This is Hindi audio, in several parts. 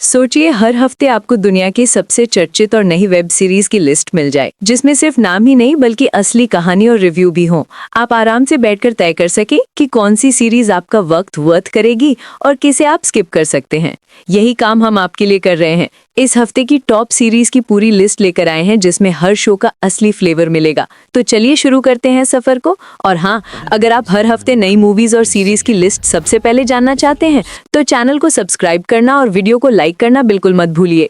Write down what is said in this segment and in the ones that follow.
सोचिए हर हफ्ते आपको दुनिया की सबसे चर्चित और नई वेब सीरीज की लिस्ट मिल जाए जिसमें सिर्फ नाम ही नहीं बल्कि असली कहानी और रिव्यू भी हो। आप आराम से बैठकर तय कर सके कि कौन सी सीरीज आपका वक्त वर्थ करेगी और किसे आप स्किप कर सकते हैं। यही काम हम आपके लिए कर रहे हैं। इस हफ्ते की टॉप सीरीज की पूरी लिस्ट लेकर आए हैं जिसमें हर शो का असली फ्लेवर मिलेगा। तो चलिए शुरू करते हैं सफर को। और हाँ, अगर आप हर हफ्ते नई मूवीज और सीरीज की लिस्ट सबसे पहले जानना चाहते हैं तो चैनल को सब्सक्राइब करना और वीडियो को लाइक करना बिल्कुल मत भूलिए।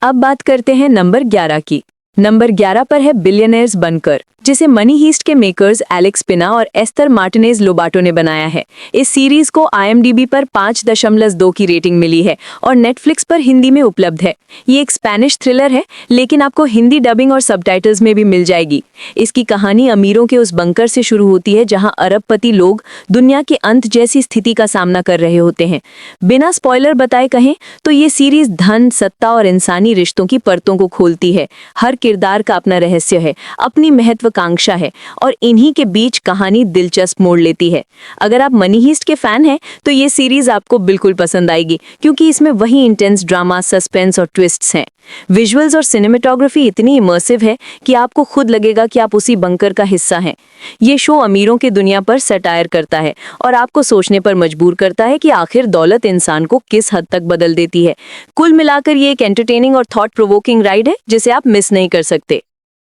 अब बात करते हैं नंबर 11 की। नंबर 11 पर है बिलियनेयर्स बनकर, जिसे मनी हीस्ट के मेकर्स एलेक्स पिना और एस्तर मार्टिनेज लोबाटो ने बनाया है। इस सीरीज को IMDb पर 5.2 की रेटिंग मिली है और नेटफ्लिक्स पर हिंदी में उपलब्ध है। ये एक स्पेनिश थ्रिलर है लेकिन आपको हिंदी डबिंग और सबटाइटल्स में भी मिल जाएगी। इसकी कहानी अमीरों के उस बंकर से शुरू होती है जहां अरबपति लोग दुनिया के अंत जैसी स्थिति का सामना कर रहे होते हैं। बिना स्पॉइलर बताए कहें तो ये सीरीज धन, सत्ता और इंसानी रिश्तों की परतों को खोलती है। हर किरदार का अपना रहस्य है, अपनी महत्वाकांक्षा है और इन्हीं के बीच कहानी दिलचस्प मोड़ लेती है। अगर आप मनी हीस्ट के फैन हैं तो ये सीरीज आपको बिल्कुल पसंद आएगी क्योंकि इसमें वही इंटेंस ड्रामा, सस्पेंस और ट्विस्ट्स हैं। विजुअल्स और सिनेमेटोग्राफी इतनी इमर्सिव है कि आपको खुद लगेगा कि आप उसी बंकर का हिस्सा हैं। ये शो अमीरों की दुनिया पर सटायर करता है और आपको सोचने पर मजबूर करता है कि आखिर दौलत इंसान को किस हद तक बदल देती है। कुल मिलाकर ये एक एंटरटेनिंग और थॉट प्रोवोकिंग राइड है जिसे आप मिस नहीं कर सकते।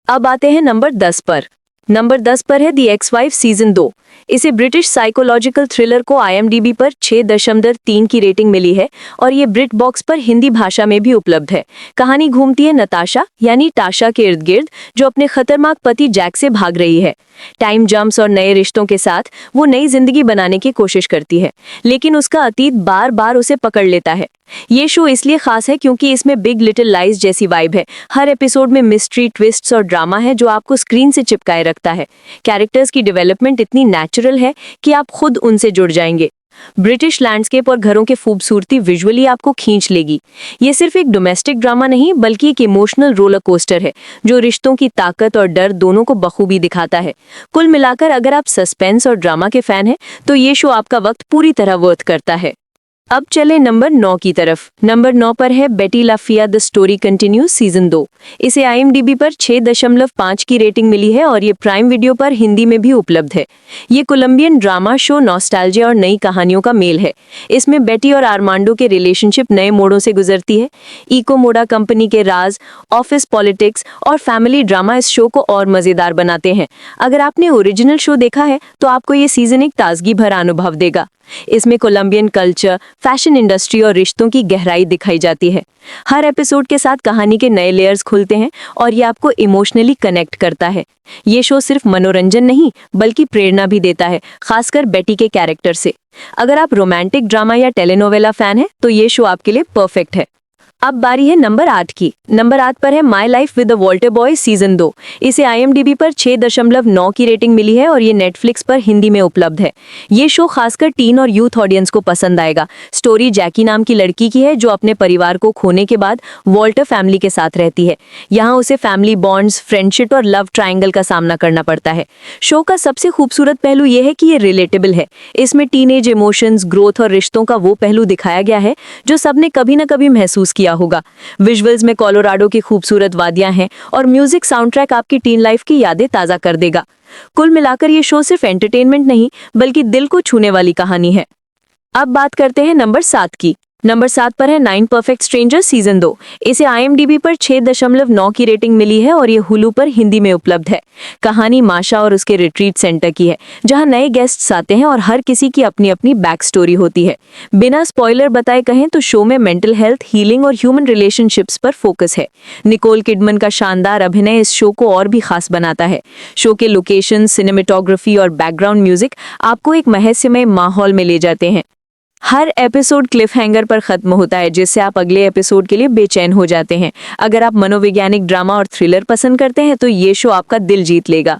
अब आते हैं नंबर 10 पर। नंबर 10 पर है दी एक्स-वाइफ सीजन 2। इसे ब्रिटिश साइकोलॉजिकल थ्रिलर को IMDb पर 6.3 की रेटिंग मिली है और ये ब्रिट बॉक्स पर हिंदी भाषा में भी उपलब्ध है। कहानी घूमती है नताशा यानी टाशा के इर्द गिर्द, जो अपने खतरनाक पति जैक से भाग रही है। टाइम जंप्स और नए रिश्तों के साथ वो नई जिंदगी बनाने की कोशिश करती है, लेकिन उसका अतीत बार बार उसे पकड़ लेता है। ये शो इसलिए खास है क्योंकि इसमें बिग लिटिल लाइज जैसी वाइब है। हर एपिसोड में मिस्ट्री, ट्विस्ट्स और ड्रामा है जो आपको स्क्रीन से चिपकाए रखता है। कैरेक्टर्स की डेवलपमेंट इतनी नेचुरल है कि आप खुद उनसे जुड़ जाएंगे। ब्रिटिश लैंडस्केप और घरों की खूबसूरती विजुअली आपको खींच लेगी। ये सिर्फ एक डोमेस्टिक ड्रामा नहीं बल्कि एक इमोशनल रोलर कोस्टर है जो रिश्तों की ताकत और डर दोनों को बखूबी दिखाता है। कुल मिलाकर अगर आप सस्पेंस और ड्रामा के फैन हैं तो ये शो आपका वक्त पूरी तरह वर्थ करता है। अब चले नंबर 9 की तरफ। नंबर 9 पर है बेटी ला फिया द स्टोरी कंटिन्यूज सीजन 2। इसे IMDb पर 6.5 की रेटिंग मिली है और ये प्राइम वीडियो पर हिंदी में भी उपलब्ध है। ये कोलंबियन ड्रामा शो नॉस्टैल्जिया और नई कहानियों का मेल है। इसमें बेटी और आर्मांडो के रिलेशनशिप नए मोड़ों से गुजरती है। इको मोडा कंपनी के राज, ऑफिस पॉलिटिक्स और फैमिली ड्रामा इस शो को और मजेदार बनाते हैं। अगर आपने ओरिजिनल शो देखा है तो आपको ये सीजन एक ताजगी भरा अनुभव देगा। इसमें कोलंबियन कल्चर, फैशन इंडस्ट्री और रिश्तों की गहराई दिखाई जाती है। हर एपिसोड के साथ कहानी के नए लेयर्स खुलते हैं और ये आपको इमोशनली कनेक्ट करता है। ये शो सिर्फ मनोरंजन नहीं बल्कि प्रेरणा भी देता है, खासकर बेटी के कैरेक्टर से। अगर आप रोमांटिक ड्रामा या टेलीनोवेला फैन हैं तो ये शो आपके लिए परफेक्ट है। अब बारी है नंबर 8 की। नंबर 8 पर है my life with the Walter boy season 2। इसे IMDb पर 6.9 की रेटिंग मिली है और ये नेटफ्लिक्स पर हिंदी में उपलब्ध है। ये शो खासकर टीन और यूथ ऑडियंस को पसंद आएगा। स्टोरी जैकी नाम की लड़की की है जो अपने परिवार को खोने के बाद वॉल्टर फैमिली के साथ रहती है। यहाँ उसे फैमिली बॉन्ड्स, फ्रेंडशिप और लव ट्रायंगल का सामना करना पड़ता है। शो का सबसे खूबसूरत पहलू यह है कि ये रिलेटेबल है। इसमें टीनेज इमोशंस, ग्रोथ और रिश्तों का वो पहलू दिखाया गया है जो सबने कभी न कभी महसूस किया होगा। विजुअल्स में कोलोराडो की खूबसूरत वादियां हैं और म्यूजिक साउंडट्रैक आपकी टीन लाइफ की यादें ताजा कर देगा। कुल मिलाकर ये शो सिर्फ एंटरटेनमेंट नहीं बल्कि दिल को छूने वाली कहानी है। अब बात करते हैं नंबर 7 की। नंबर 7 पर है 9 परफेक्ट स्ट्रेंजर्स सीजन 2। इसे IMDb पर 6.9 की रेटिंग मिली है और ये हुलू पर हिंदी में उपलब्ध है। कहानी माशा और उसके रिट्रीट सेंटर की है जहां नए गेस्ट्स आते हैं और हर किसी की अपनी अपनी बैक स्टोरी होती है। बिना स्पॉइलर बताए कहें तो शो में मेंटल हेल्थ, हीलिंग और ह्यूमन रिलेशनशिप्स पर फोकस है। निकोल किडमन का शानदार अभिनय इस शो को और भी खास बनाता है। शो के लोकेशन, सिनेमेटोग्राफी और बैकग्राउंड म्यूजिक आपको एक रहस्यमय माहौल में ले जाते हैं। हर एपिसोड क्लिफ हैंगर पर खत्म होता है जिससे आप अगले एपिसोड के लिए बेचैन हो जाते हैं। अगर आप मनोवैज्ञानिक ड्रामा और थ्रिलर पसंद करते हैं तो ये शो आपका दिल जीत लेगा।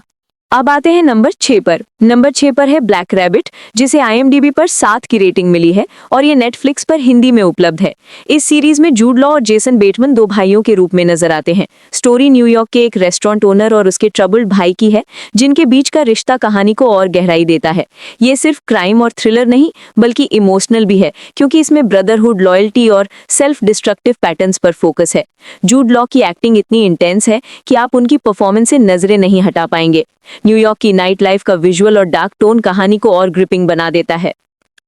अब आते हैं नंबर 6 पर। नंबर 6 पर है ब्लैक रैबिट, जिसे IMDb पर 7 की रेटिंग मिली है और ये नेटफ्लिक्स पर हिंदी में उपलब्ध है। इस सीरीज में जूड लॉ और जेसन बेटमन दो भाइयों के रूप में नजर आते हैं। स्टोरी न्यूयॉर्क के एक रेस्टोरेंट ओनर और उसके ट्रबल्ड भाई की है, जिनके बीच का रिश्ता कहानी को और गहराई देता है। ये सिर्फ क्राइम और थ्रिलर नहीं बल्कि इमोशनल भी है, क्योंकि इसमें ब्रदरहुड, लॉयल्टी और सेल्फ डिस्ट्रक्टिव पैटर्न्स पर फोकस है। जूड लॉ की एक्टिंग इतनी इंटेंस है कि आप उनकी परफॉर्मेंस से नजरें नहीं हटा पाएंगे। न्यूयॉर्क की नाइट लाइफ का विजुअल और डार्क टोन कहानी को और ग्रिपिंग बना देता है।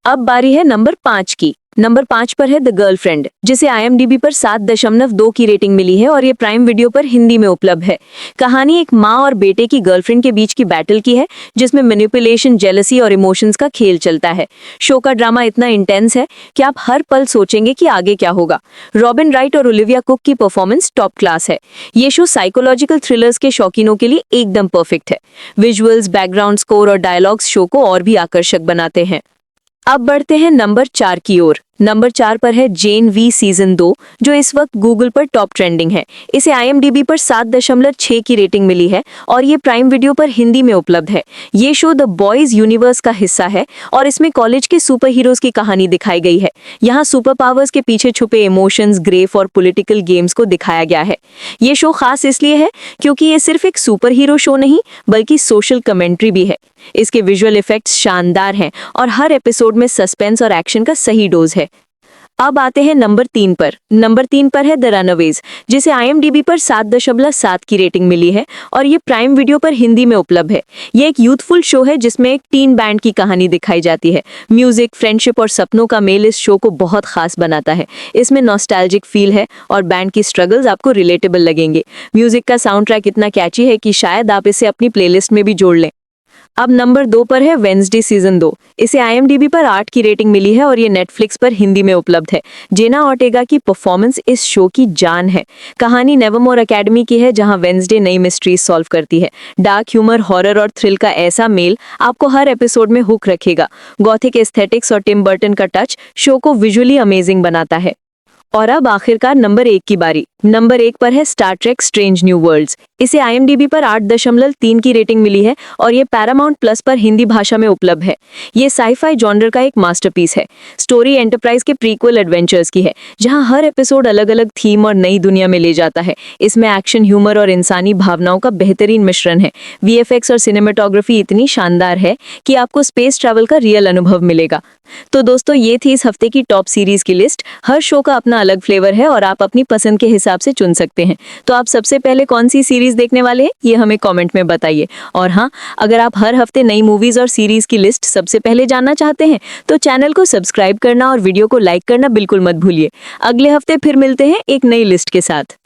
अब बारी है नंबर 5 की। नंबर 5 पर है द गर्लफ्रेंड, जिसे IMDb पर 7.2 की रेटिंग मिली है और ये प्राइम वीडियो पर हिंदी में उपलब्ध है। कहानी एक माँ और बेटे की गर्लफ्रेंड के बीच की बैटल की है, जिसमें मैनिपुलेशन, जेलसी और इमोशंस का खेल चलता है। शो का ड्रामा इतना इंटेंस है कि आप हर पल सोचेंगे कि आगे क्या होगा। रॉबिन राइट और ओलिविया कुक की परफॉर्मेंस टॉप क्लास है। ये शो साइकोलॉजिकल थ्रिलर्स के शौकीनों के लिए एकदम परफेक्ट है। विजुअल्स, बैकग्राउंड स्कोर और डायलॉग्स शो को और भी आकर्षक बनाते हैं। अब बढ़ते हैं नंबर 4 की ओर। नंबर 4 पर है जेन वी सीजन 2, जो इस वक्त गूगल पर टॉप ट्रेंडिंग है। इसे IMDb पर 7.6 की रेटिंग मिली है और ये प्राइम वीडियो पर हिंदी में उपलब्ध है। ये शो द बॉयज यूनिवर्स का हिस्सा है और इसमें कॉलेज के सुपर हीरोज की कहानी दिखाई गई है। यहाँ सुपर पावर्स के पीछे छुपे इमोशंस, ग्रेफ और पॉलिटिकल गेम्स को दिखाया गया है। ये शो खास इसलिए है क्योंकि ये सिर्फ एक सुपर हीरो शो नहीं बल्कि सोशल कमेंट्री भी है। इसके विजुअल इफेक्ट्स शानदार हैं और हर एपिसोड में सस्पेंस और एक्शन का सही डोज है। अब आते हैं नंबर 3 पर। नंबर 3 पर है द रनअवेज, जिसे IMDb पर 7.7 की रेटिंग मिली है और ये प्राइम वीडियो पर हिंदी में उपलब्ध है। ये एक यूथफुल शो है जिसमें एक टीन बैंड की कहानी दिखाई जाती है। म्यूजिक, फ्रेंडशिप और सपनों का मेल इस शो को बहुत खास बनाता है। इसमें नॉस्टैल्जिक फील है और बैंड की स्ट्रगल्स आपको रिलेटेबल लगेंगे। म्यूजिक का साउंड ट्रैक इतना कैची है कि शायद आप इसे अपनी प्लेलिस्ट में भी जोड़ लें। अब नंबर 2 पर है वेंसडे सीजन 2। इसे IMDb पर 8 की रेटिंग मिली है और ये नेटफ्लिक्स पर हिंदी में उपलब्ध है। जेना ऑर्टेगा की परफॉर्मेंस इस शो की जान है। कहानी नेवरमोर एकेडमी की है, जहां वेंसडे नई मिस्ट्रीज सॉल्व करती है। डार्क ह्यूमर, हॉरर और थ्रिल का ऐसा मेल आपको हर एपिसोड में हुक रखेगा। गॉथिक एस्थेटिक्स और टिम बर्टन का टच शो को विजुअली अमेजिंग बनाता है। और अब आखिरकार नंबर 1 की बारी। नंबर 1 पर है Star Trek Strange New Worlds. इसे IMDb पर 8.3 की रेटिंग मिली है और ये पैरामाउंट प्लस पर हिंदी भाषा में उपलब्ध है। ये साई-फाई जॉनर का एक मास्टरपीस है। स्टोरी एंटरप्राइज के प्रीक्वल एडवेंचर्स की है, जहां हर एपिसोड अलग-अलग थीम और नई दुनिया में ले जाता है। इसमें एक्शन, ह्यूमर और इंसानी भावनाओं का बेहतरीन मिश्रण है। VFX और सिनेमेटोग्राफी इतनी शानदार है कि आपको स्पेस ट्रैवल का रियल अनुभव मिलेगा। तो दोस्तों, ये थी इस हफ्ते की टॉप सीरीज की लिस्ट। हर शो का अपना अलग फ्लेवर है और आप अपनी पसंद के हिसाब से चुन सकते हैं। तो आप सबसे पहले कौन सी सीरीज देखने वाले हैं, ये हमें कमेंट में बताइए। और हाँ, अगर आप हर हफ्ते नई मूवीज और सीरीज की लिस्ट सबसे पहले जानना चाहते हैं तो चैनल को सब्सक्राइब करना और वीडियो को लाइक करना बिल्कुल मत भूलिए। अगले हफ्ते फिर मिलते हैं एक नई लिस्ट के साथ।